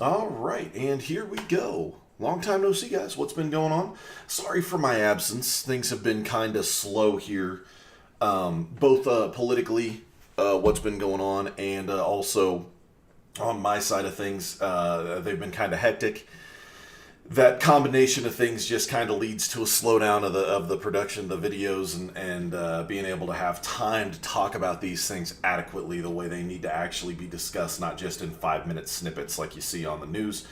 All right, and here we go. Long time no see, guys. What's been going on? Sorry for my absence. Things have been kind of slow here, both politically, what's been going on, and also on my side of things. They've been kind of hectic. That combination of things just kind of leads to a slowdown of the production of the videos and being able to have time to talk about these things adequately the way they need to actually be discussed, not just in 5 minute snippets like you see on the news.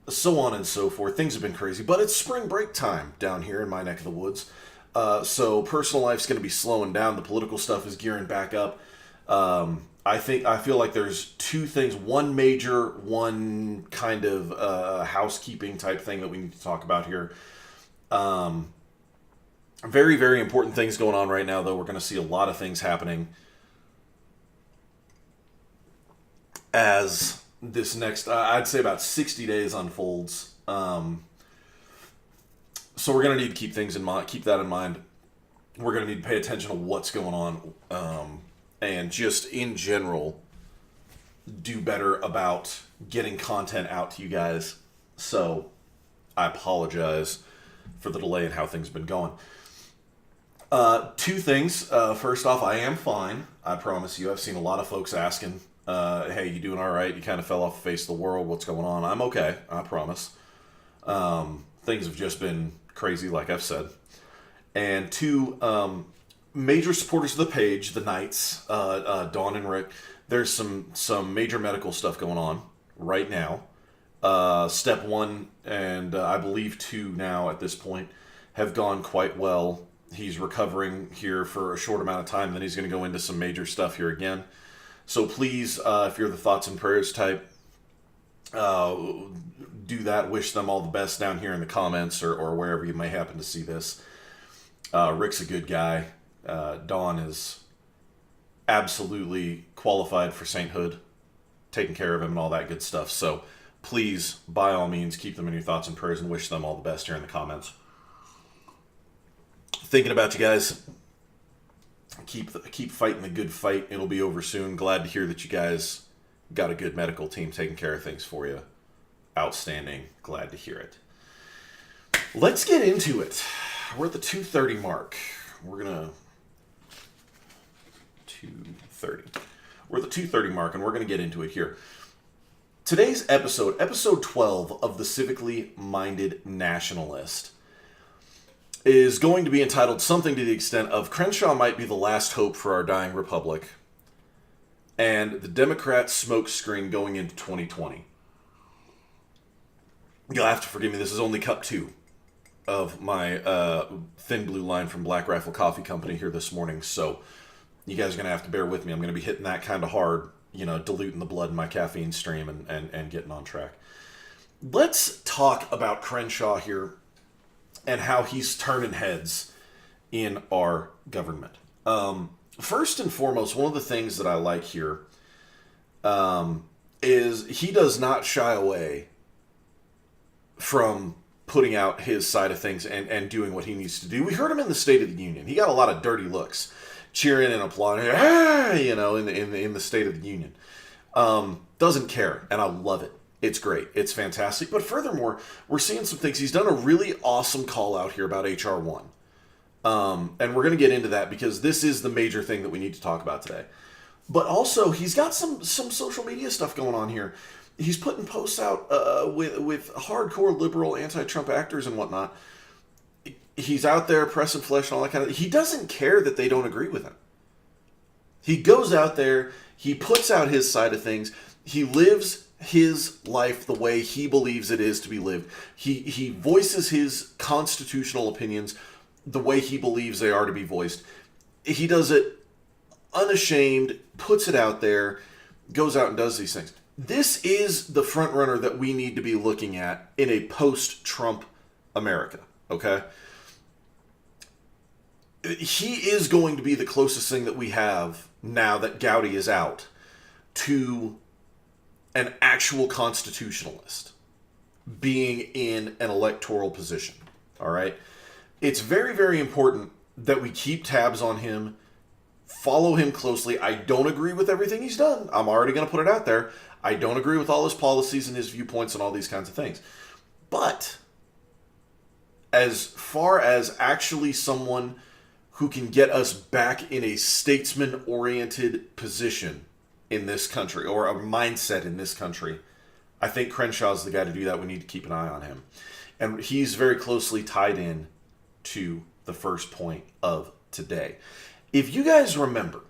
So on and so forth. Things have been crazy, but it's spring break time down here in my neck of the woods. So personal life's going to be slowing down. The political stuff is gearing back up. I feel like there's two things: one major, one kind of housekeeping type thing that we need to talk about here. Um, Very very important things going on right now, though. We're going to see a lot of things happening as this next, I'd say, about 60 days unfolds. So we're going to need to keep things in mind, keep that in mind. We're going to need to pay attention to what's going on, and just in general, do better about getting content out to you guys. So I apologize for the delay in how things have been going. Two things. First off, I am fine. I promise you. I've seen a lot of folks asking, hey, you doing all right? You kind of fell off the face of the world. What's going on? I'm okay. I promise. Things have just been crazy, like I've said. And two, major supporters of the page, the Knights, Dawn and Rick, there's some major medical stuff going on right now. Step one and I believe two now at this point have gone quite well. He's recovering here for a short amount of time, then he's going to go into some major stuff here again. So please, if you're the thoughts and prayers type, do that. Wish them all the best down here in the comments or wherever you may happen to see this. Rick's a good guy. Dawn is absolutely qualified for sainthood, taking care of him and all that good stuff. So please, by all means, keep them in your thoughts and prayers and wish them all the best here in the comments. Thinking about you guys. Keep fighting the good fight. It'll be over soon. Glad to hear that you guys got a good medical team taking care of things for you. Outstanding. Glad to hear it. Let's get into it. We're at the 2:30 mark. We're gonna 2:30. We're at the 2:30 mark, and we're gonna get into it here. Today's episode 12 of the Civically Minded Nationalist, is going to be entitled something to the extent of "Crenshaw might be the last hope for our dying republic," and the Democrat smokescreen going into 2020. You'll have to forgive me. This is only cup 2 of my thin blue line from Black Rifle Coffee Company here this morning, so you guys are going to have to bear with me. I'm going to be hitting that kind of hard, diluting the blood in my caffeine stream and getting on track. Let's talk about Crenshaw here and how he's turning heads in our government. First and foremost, one of the things that I like here is he does not shy away from putting out his side of things and doing what he needs to do. We heard him in the State of the Union. He got a lot of dirty looks, cheering and applauding, in the State of the Union. Doesn't care, and I love it. It's great. It's fantastic. But furthermore, we're seeing some things. He's done a really awesome call out here about HR1. And we're going to get into that because this is the major thing that we need to talk about today. But also, he's got some social media stuff going on here. He's putting posts out with hardcore liberal anti-Trump actors and whatnot. He's out there pressing flesh and all that kind of... He doesn't care that they don't agree with him. He goes out there. He puts out his side of things. He lives his life the way he believes it is to be lived. He voices his constitutional opinions the way he believes they are to be voiced. He does it unashamed, puts it out there, goes out and does these things. This is the front runner that we need to be looking at in a post-Trump America, okay? He is going to be the closest thing that we have now that Gowdy is out to an actual constitutionalist being in an electoral position, all right? It's very, very important that we keep tabs on him Follow him closely. I don't agree with everything he's done. I'm already going to put it out there. I don't agree with all his policies and his viewpoints and all these kinds of things. But as far as actually someone who can get us back in a statesman-oriented position in this country, or a mindset in this country, I think Crenshaw's the guy to do that. We need to keep an eye on him. And he's very closely tied in to the first point of today. If you guys remember,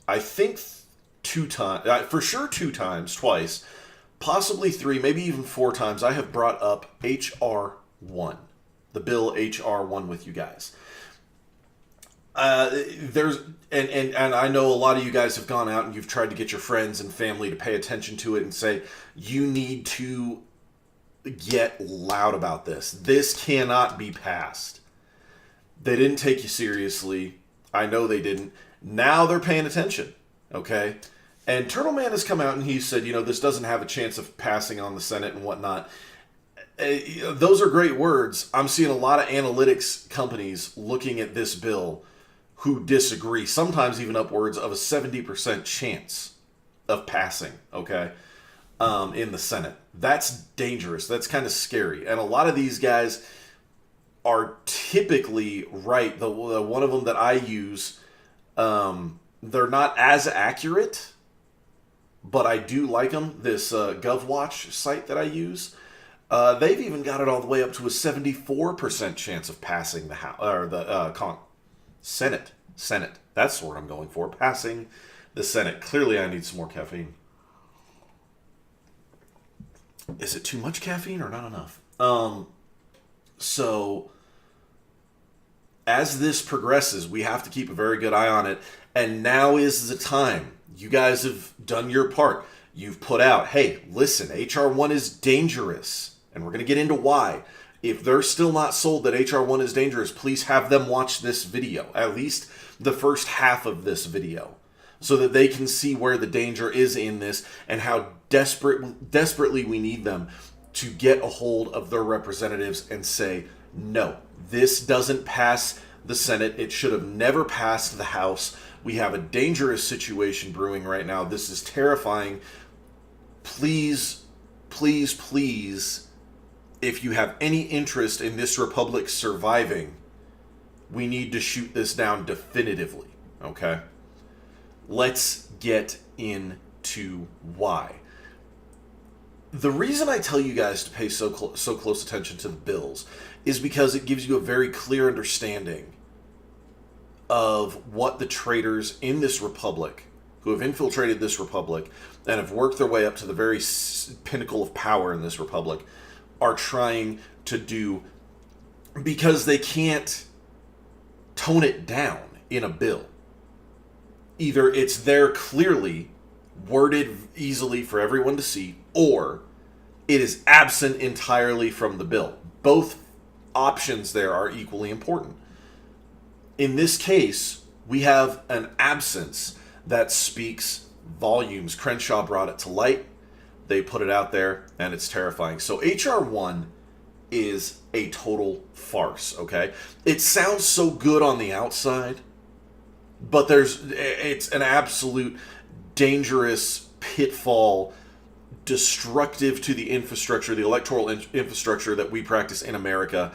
I think two times, twice, possibly three, maybe even four times, I have brought up HR1, the bill HR1 with you guys. And I know a lot of you guys have gone out and you've tried to get your friends and family to pay attention to it and say, you need to get loud about this. This cannot be passed. They didn't take you seriously. I know they didn't. Now they're paying attention. Okay? And Turtle Man has come out and he said, this doesn't have a chance of passing on the Senate and whatnot. Those are great words. I'm seeing a lot of analytics companies looking at this bill who disagree, sometimes even upwards of a 70% chance of passing, okay, in the Senate. That's dangerous. That's kind of scary. And a lot of these guys are typically right. The one of them that I use, they're not as accurate, but I do like them. This GovWatch site that I use, they've even got it all the way up to a 74% chance of passing the House or the Senate. That's what I'm going for. Passing the Senate. Clearly, I need some more caffeine. Is it too much caffeine or not enough? So as this progresses, we have to keep a very good eye on it. And now is the time. You guys have done your part. You've put out, hey, listen, HR1 is dangerous. And we're going to get into why. If they're still not sold that HR1 is dangerous, please have them watch this video. At least the first half of this video. So that they can see where the danger is in this and how desperately we need them to get a hold of their representatives and say, no, this doesn't pass the Senate. It should have never passed the House. We have a dangerous situation brewing right now. This is terrifying. Please, please, please, if you have any interest in this republic surviving, we need to shoot this down definitively, okay? Let's get into why. The reason I tell you guys to pay so close attention to the bills is because it gives you a very clear understanding of what the traitors in this republic, who have infiltrated this republic and have worked their way up to the very pinnacle of power in this republic, are trying to do, because they can't tone it down in a bill. Either it's there clearly, worded easily for everyone to see, or it is absent entirely from the bill. Both options there are equally important. In this case, we have an absence that speaks volumes. Crenshaw brought it to light. They put it out there, and it's terrifying. So HR1 is a total farce, okay? It sounds so good on the outside, but it's an absolute dangerous pitfall, destructive to the infrastructure, the electoral infrastructure that we practice in America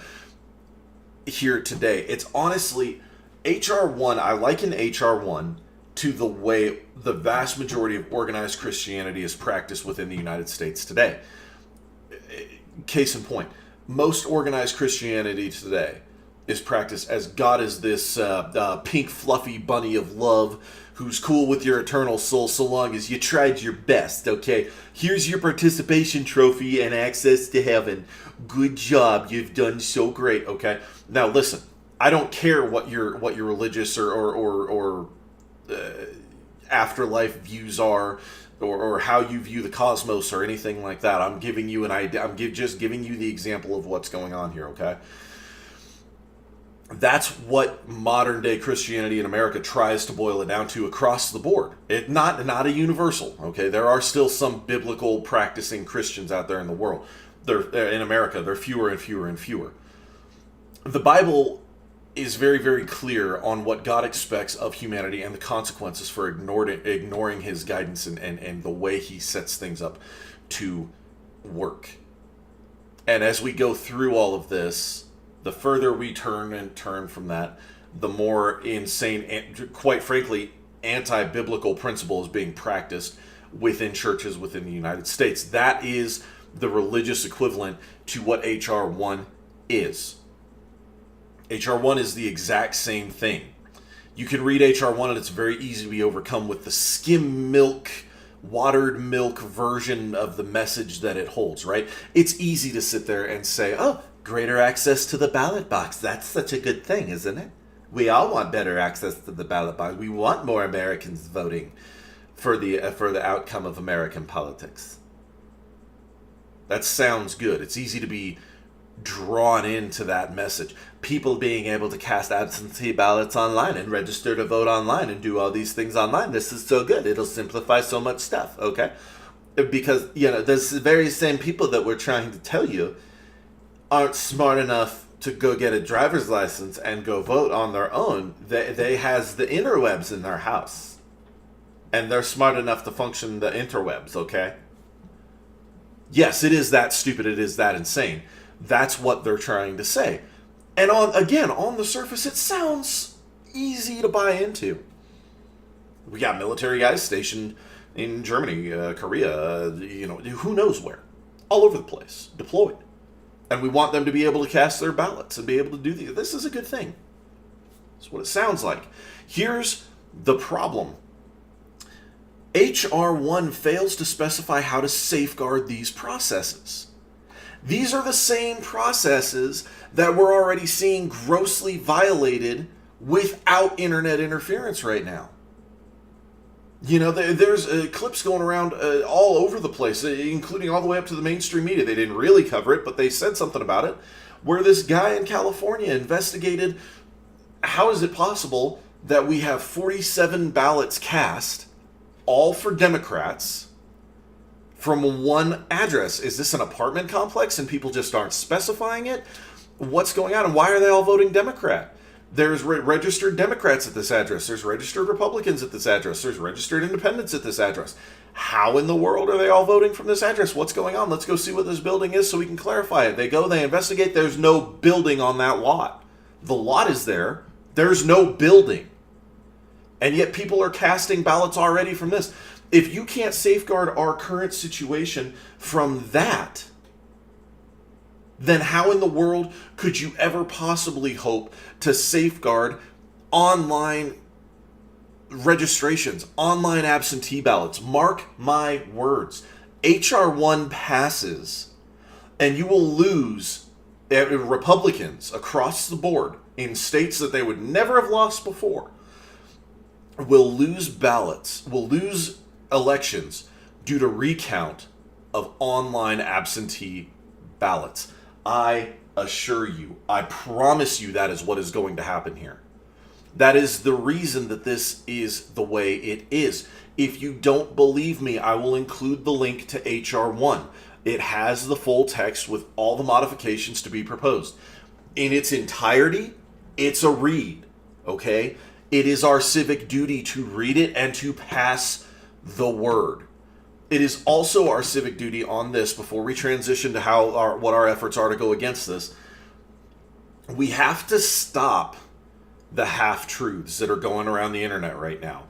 here today. It's honestly, HR1, I liken HR1 to the way the vast majority of organized Christianity is practiced within the United States today. Case in point, most organized Christianity today is practiced as God is this pink fluffy bunny of love who's cool with your eternal soul so long as you tried your best, okay? Here's your participation trophy and access to heaven. Good job, you've done so great, okay? Now listen, I don't care what your religious or afterlife views are, or how you view the cosmos or anything like that. I'm giving you an idea. Just giving you the example of what's going on here, okay? That's what modern day Christianity in America tries to boil it down to across the board. Not a universal, okay? There are still some biblical practicing Christians out there in the world. They're in America. They're fewer and fewer and fewer. The Bible is very, very clear on what God expects of humanity and the consequences for ignoring his guidance and the way he sets things up to work. And as we go through all of this, the further we turn from that, the more insane and, quite frankly, anti-biblical principle is being practiced within churches within the United States. That is the religious equivalent to what HR1 is. HR1 is the exact same thing. You can read HR1 and it's very easy to be overcome with the skim milk, watered milk version of the message that it holds, right? It's easy to sit there and say, oh, greater access to the ballot box. That's such a good thing, isn't it? We all want better access to the ballot box. We want more Americans voting for the outcome of American politics. That sounds good. It's easy to be drawn into that message. People being able to cast absentee ballots online and register to vote online and do all these things online. This is so good. It'll simplify so much stuff, okay? Because, those very same people that we're trying to tell you aren't smart enough to go get a driver's license and go vote on their own. They has the interwebs in their house. And they're smart enough to function the interwebs, okay? Yes, it is that stupid. It is that insane. That's what they're trying to say. And on the surface, it sounds easy to buy into. We got military guys stationed in Germany, Korea, who knows where. All over the place, deployed. And we want them to be able to cast their ballots and be able to do these. This is a good thing. That's what it sounds like. Here's the problem. HR1 fails to specify how to safeguard these processes. These are the same processes that we're already seeing grossly violated without internet interference right now. There's clips going around all over the place, including all the way up to the mainstream media. They didn't really cover it, but they said something about it, where this guy in California investigated how is it possible that we have 47 ballots cast, all for Democrats, from one address. Is this an apartment complex and people just aren't specifying it? What's going on, and why are they all voting Democrat? There's registered Democrats at this address. There's registered Republicans at this address. There's registered Independents at this address. How in the world are they all voting from this address? What's going on? Let's go see what this building is so we can clarify it. They go, they investigate. There's no building on that lot. The lot is there. There's no building. And yet people are casting ballots already from this. If you can't safeguard our current situation from that, then how in the world could you ever possibly hope to safeguard online registrations, online absentee ballots? Mark my words. HR1 passes, and you will lose Republicans across the board in states that they would never have lost before, will lose ballots, will lose elections due to recount of online absentee ballots. I assure you, I promise you that is what is going to happen here. That is the reason that this is the way it is. If you don't believe me, I will include the link to HR1. It has the full text with all the modifications to be proposed. In its entirety, it's a read, okay? It is our civic duty to read it and to pass the word. It is also our civic duty on this, before we transition to what our efforts are to go against this. We have to stop the half-truths that are going around the internet right now.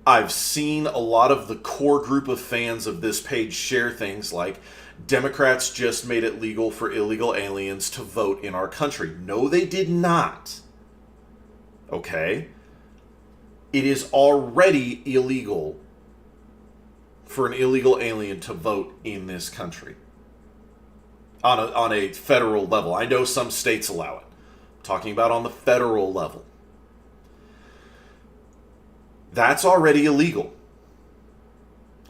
I've seen a lot of the core group of fans of this page share things like, Democrats just made it legal for illegal aliens to vote in our country. No, they did not. Okay? It is already illegal for an illegal alien to vote in this country on a federal level. I know some states allow it. I'm talking about on the federal level. That's already illegal.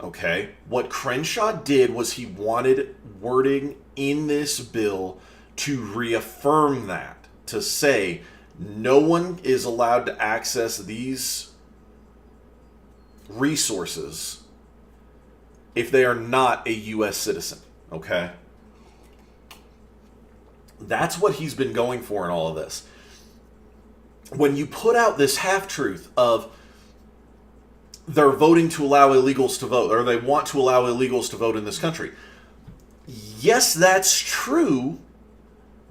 Okay? What Crenshaw did was he wanted wording in this bill to reaffirm that, to say no one is allowed to access these resources if they are not a U.S. citizen, okay? That's what he's been going for in all of this. when you put out this half-truth of they're voting to allow illegals to vote, or they want to allow illegals to vote in this country. Yes, that's true,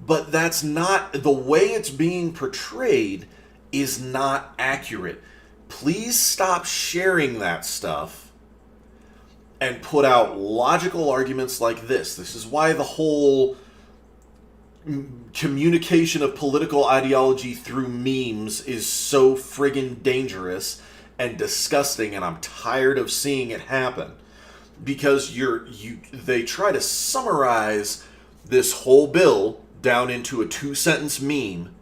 but that's not, the way it's being portrayed is not accurate. Please stop sharing that stuff and put out logical arguments like this. This is why the whole communication of political ideology through memes is so friggin' dangerous and disgusting, and I'm tired of seeing it happen. Because they try to summarize this whole bill down into a 2-sentence meme,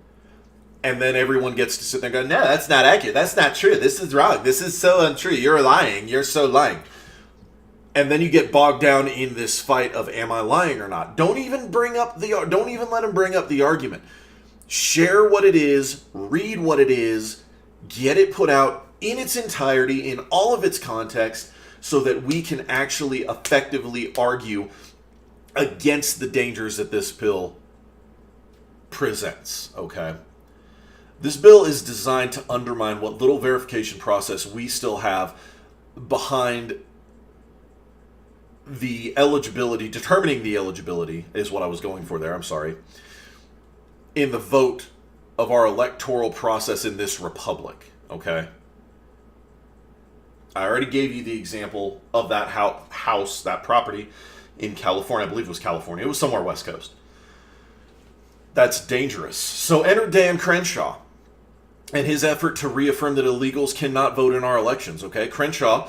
and then everyone gets to sit there and go, no, that's not accurate, that's not true, this is wrong, this is so untrue, you're lying, you're so lying. And then you get bogged down in this fight of, am I lying or not? Don't even let him bring up the argument. Share what it is, read what it is, get it put out in its entirety, in all of its context, so that we can actually effectively argue against the dangers that this bill presents, okay? This bill is designed to undermine what little verification process we still have behind the eligibility, determining the eligibility is what I was going for there, I'm sorry, in the vote of our electoral process in this republic, okay? I already gave you the example of that house, that property in California. I believe it was California. It was somewhere West Coast. That's dangerous. So enter Dan Crenshaw and his effort to reaffirm that illegals cannot vote in our elections, okay? Crenshaw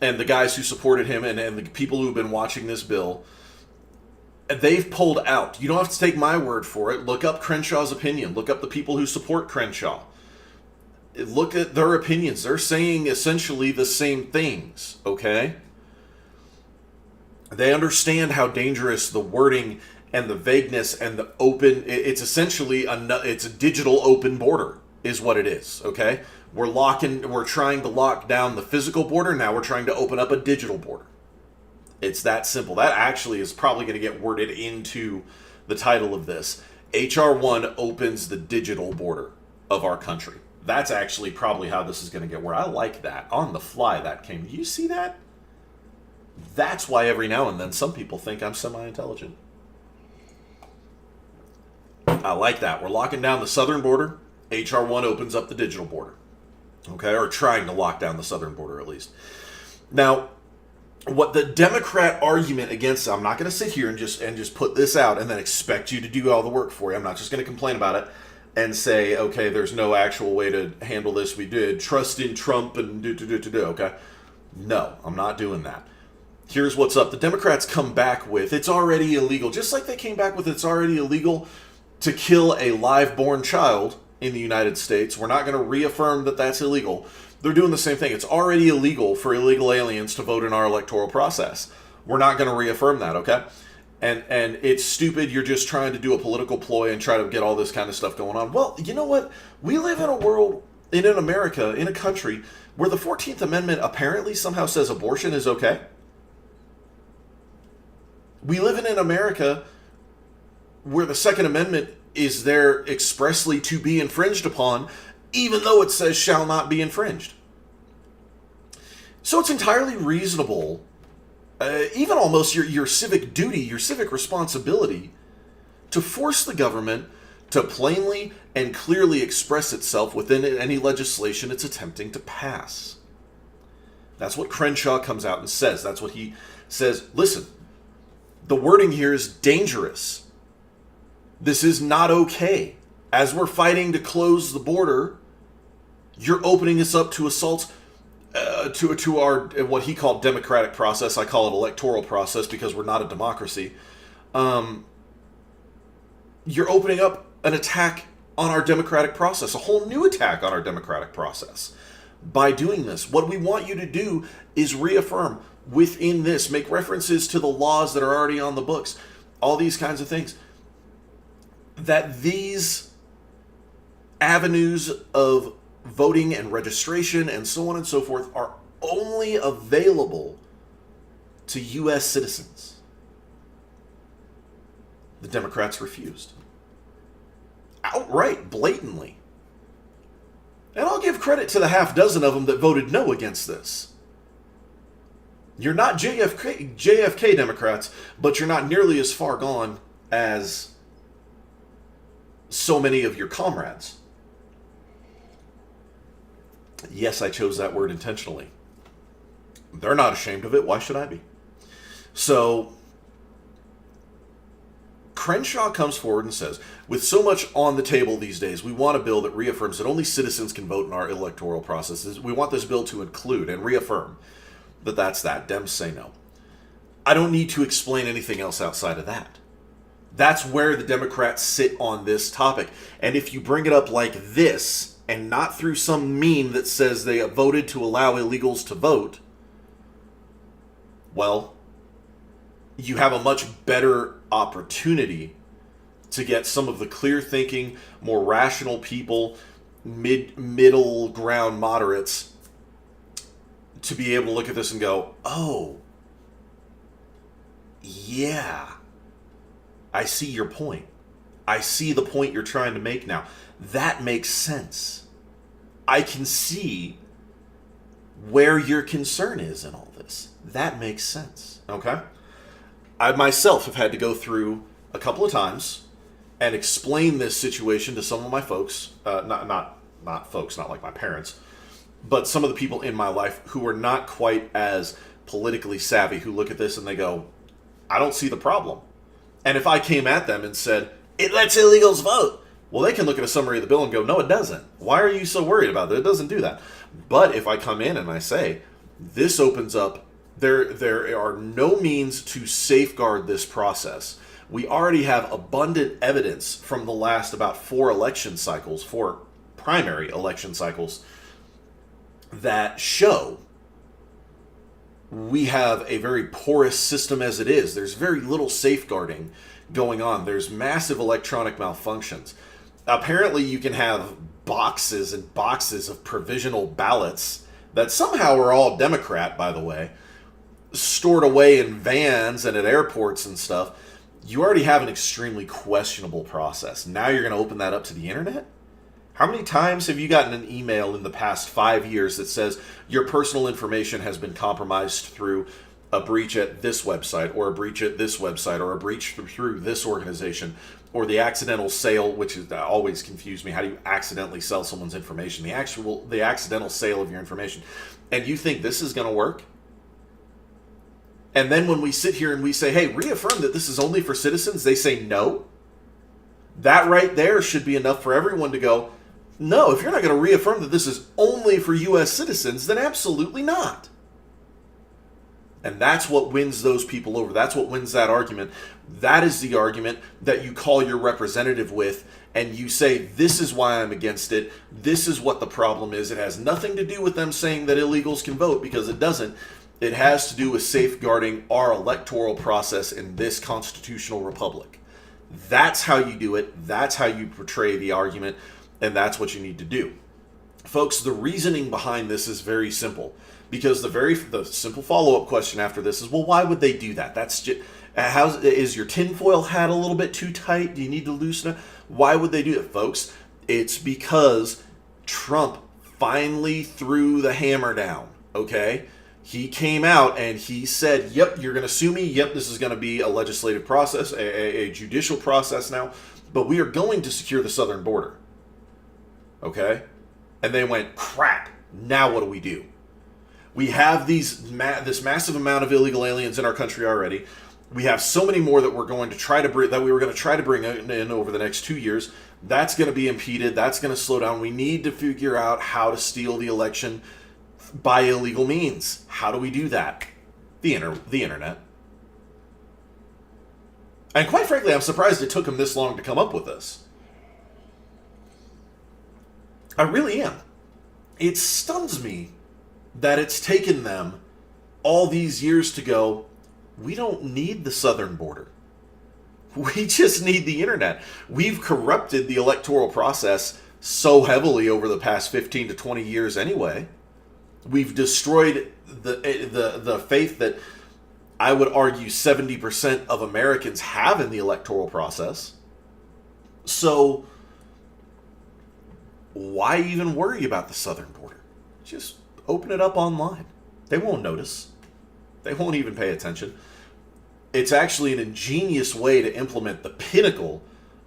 and the guys who supported him and the people who have been watching this bill, they've pulled out. You don't have to take my word for it. Look up Crenshaw's opinion. Look up the people who support Crenshaw. Look at their opinions. They're saying essentially the same things, okay? They understand how dangerous the wording and the vagueness and the open, it's essentially it's a digital open border is what it is, okay? We're trying to lock down the physical border, now we're trying to open up a digital border. It's that simple. That actually is probably going to get worded into the title of this. HR1 opens the digital border of our country. That's actually probably how this is going to get where I like that. On the fly, that came. Do you see that? That's why every now and then some people think I'm semi-intelligent. I like that. We're locking down the southern border. HR1 opens up the digital border. Okay, or trying to lock down the southern border at least. Now, what the Democrat argument against, I'm not going to sit here and just put this out and then expect you to do all the work for you. I'm not just going to complain about it and say, okay, there's no actual way to handle this. We did trust in Trump and okay? No, I'm not doing that. Here's what's up. The Democrats come back with, it's already illegal, just like they came back with it's already illegal to kill a live-born child in the United States. We're not going to reaffirm that that's illegal. They're doing the same thing. It's already illegal for illegal aliens to vote in our electoral process. We're not going to reaffirm that, okay? And it's stupid. You're just trying to do a political ploy and try to get all this kind of stuff going on. Well, you know what? We live in a world, in America, in a country where the 14th Amendment apparently somehow says abortion is okay. We live in an America where the Second Amendment is there expressly to be infringed upon, even though it says shall not be infringed. So it's entirely reasonable, even almost your civic duty, your civic responsibility, to force the government to plainly and clearly express itself within any legislation it's attempting to pass. That's what Crenshaw comes out and says. That's what he says. Listen, the wording here is dangerous. This is not okay. As we're fighting to close the border, you're opening us up to assaults to our, what he called democratic process. I call it electoral process because we're not a democracy. You're opening up an attack on our democratic process, a whole new attack on our democratic process. By doing this, what we want you to do is reaffirm within this, make references to the laws that are already on the books, all these kinds of things, that these avenues of voting and registration and so on and so forth are only available to U.S. citizens. The Democrats refused. Outright, blatantly. And I'll give credit to the half dozen of them that voted no against this. You're not JFK Democrats, but you're not nearly as far gone as so many of your comrades. Yes, I chose that word intentionally. They're not ashamed of it. Why should I be? So Crenshaw comes forward and says, with so much on the table these days, we want a bill that reaffirms that only citizens can vote in our electoral processes. We want this bill to include and reaffirm that that's that. Dems say no. I don't need to explain anything else outside of that. That's where the Democrats sit on this topic. And if you bring it up like this, and not through some meme that says they voted to allow illegals to vote, well, you have a much better opportunity to get some of the clear-thinking, more rational people, middle ground moderates, to be able to look at this and go, oh, yeah, I see your point. I see the point you're trying to make now. That makes sense. I can see where your concern is in all this. That makes sense. Okay? I myself have had to go through a couple of times and explain this situation to some of my folks, not folks, not like my parents, but some of the people in my life who are not quite as politically savvy, who look at this and they go, I don't see the problem. And if I came at them and said, it lets illegals vote, well, they can look at a summary of the bill and go, no, it doesn't. Why are you so worried about that? It doesn't do that. But if I come in and I say, this opens up, there are no means to safeguard this process. We already have abundant evidence from the last about 4 primary election cycles, that show we have a very porous system as it is. There's very little safeguarding going on. There's massive electronic malfunctions. Apparently you can have boxes and boxes of provisional ballots that somehow are all Democrat, by the way, stored away in vans and at airports and stuff. You already have an extremely questionable process. Now you're going to open that up to the internet? How many times have you gotten an email in the past 5 years that says your personal information has been compromised through a breach at this website, or a breach at this website, or a breach through this organization, or the accidental sale, which is always confused me. How do you accidentally sell someone's information? The accidental sale of your information. And you think this is going to work? And then when we sit here and we say, hey, reaffirm that this is only for citizens, they say no. That right there should be enough for everyone to go, no, if you're not going to reaffirm that this is only for U.S. citizens, then absolutely not. And that's what wins those people over. That's what wins that argument. That is the argument that you call your representative with, and you say, this is why I'm against it. This is what the problem is. It has nothing to do with them saying that illegals can vote, because it doesn't. It has to do with safeguarding our electoral process in this constitutional republic. That's how you do it. That's how you portray the argument, and that's what you need to do. Folks, the reasoning behind this is very simple, because the simple follow-up question after this is, well, why would they do that? That's just, is your tinfoil hat a little bit too tight? Do you need to loosen it? Why would they do that, folks? It's because Trump finally threw the hammer down, okay? He came out and he said, yep, you're going to sue me. Yep, this is going to be a legislative process, a judicial process now, but we are going to secure the southern border. Okay? And they went, crap, now what do we do? We have this massive amount of illegal aliens in our country already. We have so many more that we were going to try to bring in over the next 2 years. That's going to be impeded. That's going to slow down. We need to figure out how to steal the election by illegal means. How do we do that? The internet. And quite frankly, I'm surprised it took them this long to come up with this. I really am. It stuns me that it's taken them all these years to go, we don't need the southern border. We just need the internet. We've corrupted the electoral process so heavily over the past 15 to 20 years anyway. We've destroyed the faith that I would argue 70% of Americans have in the electoral process. So why even worry about the southern border? Just open it up online. They won't notice. They won't even pay attention. It's actually an ingenious way to implement the pinnacle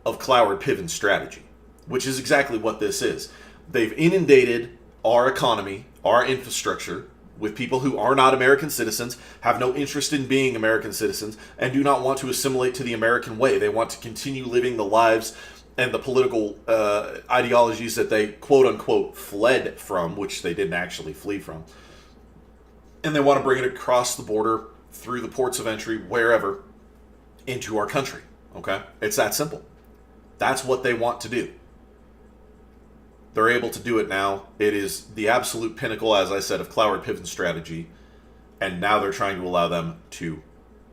of Cloward-Piven's strategy, which is exactly what this is. They've inundated our economy, our infrastructure, with people who are not American citizens, have no interest in being American citizens, and do not want to assimilate to the American way. They want to continue living the lives and the political ideologies that they, quote-unquote, fled from, which they didn't actually flee from. And they want to bring it across the border, through the ports of entry, wherever, into our country. Okay? It's that simple. That's what they want to do. They're able to do it now. It is the absolute pinnacle, as I said, of Cloward-Piven's strategy. And now they're trying to allow them to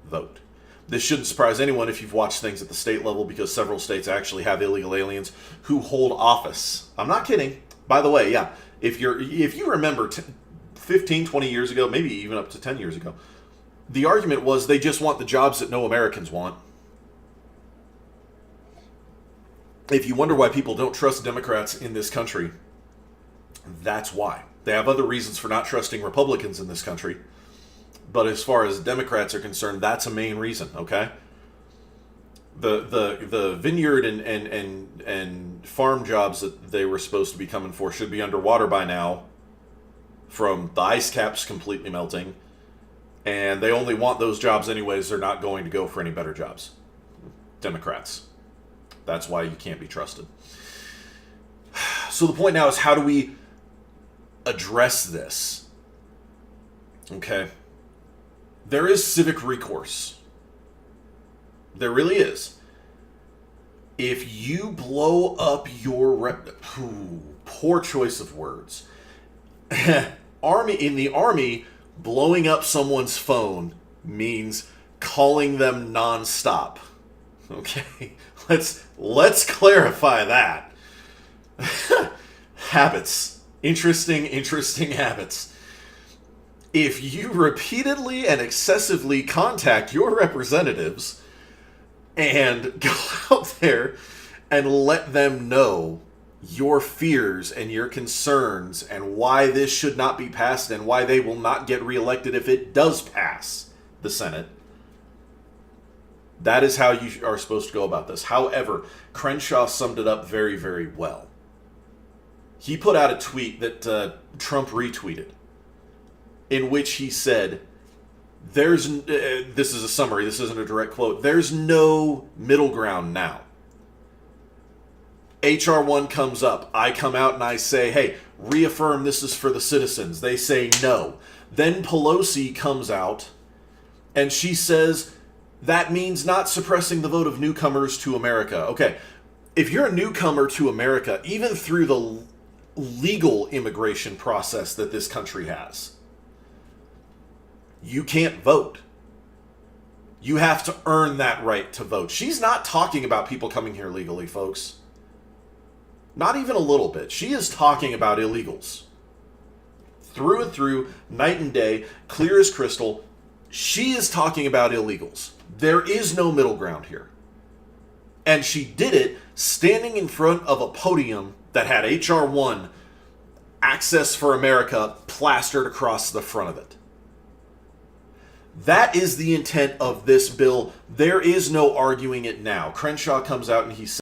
vote. This shouldn't surprise anyone if you've watched things at the state level, because several states actually have illegal aliens who hold office. I'm not kidding. By the way, yeah, if you remember 15, 20 years ago, maybe even up to 10 years ago, the argument was they just want the jobs that no Americans want. If you wonder why people don't trust Democrats in this country, that's why. They have other reasons for not trusting Republicans in this country. But as far as Democrats are concerned, that's a main reason, okay? The vineyard and farm jobs that they were supposed to be coming for should be underwater by now from the ice caps completely melting. And they only want those jobs anyways. They're not going to go for any better jobs. Democrats. That's why you can't be trusted. So the point now is, how do we address this? Okay. There is civic recourse. There really is. If you blow up your poor choice of words. In the army, blowing up someone's phone means calling them nonstop. Okay? Let's clarify that. Habits. Interesting habits. If you repeatedly and excessively contact your representatives and go out there and let them know your fears and your concerns and why this should not be passed and why they will not get reelected if it does pass the Senate, that is how you are supposed to go about this. However, Crenshaw summed it up very, very well. He put out a tweet that Trump retweeted, in which he said, this is a summary, this isn't a direct quote, there's no middle ground now. HR1 comes up, I come out and I say, hey, reaffirm this is for the citizens. They say no. Then Pelosi comes out and she says, that means not suppressing the vote of newcomers to America. Okay, if you're a newcomer to America, even through the legal immigration process that this country has, you can't vote. You have to earn that right to vote. She's not talking about people coming here legally, folks. Not even a little bit. She is talking about illegals. Through and through, night and day, clear as crystal, she is talking about illegals. There is no middle ground here. And she did it standing in front of a podium that had HR1, Access for America, plastered across the front of it. That is the intent of this bill. There is no arguing it now. Crenshaw comes out and he says,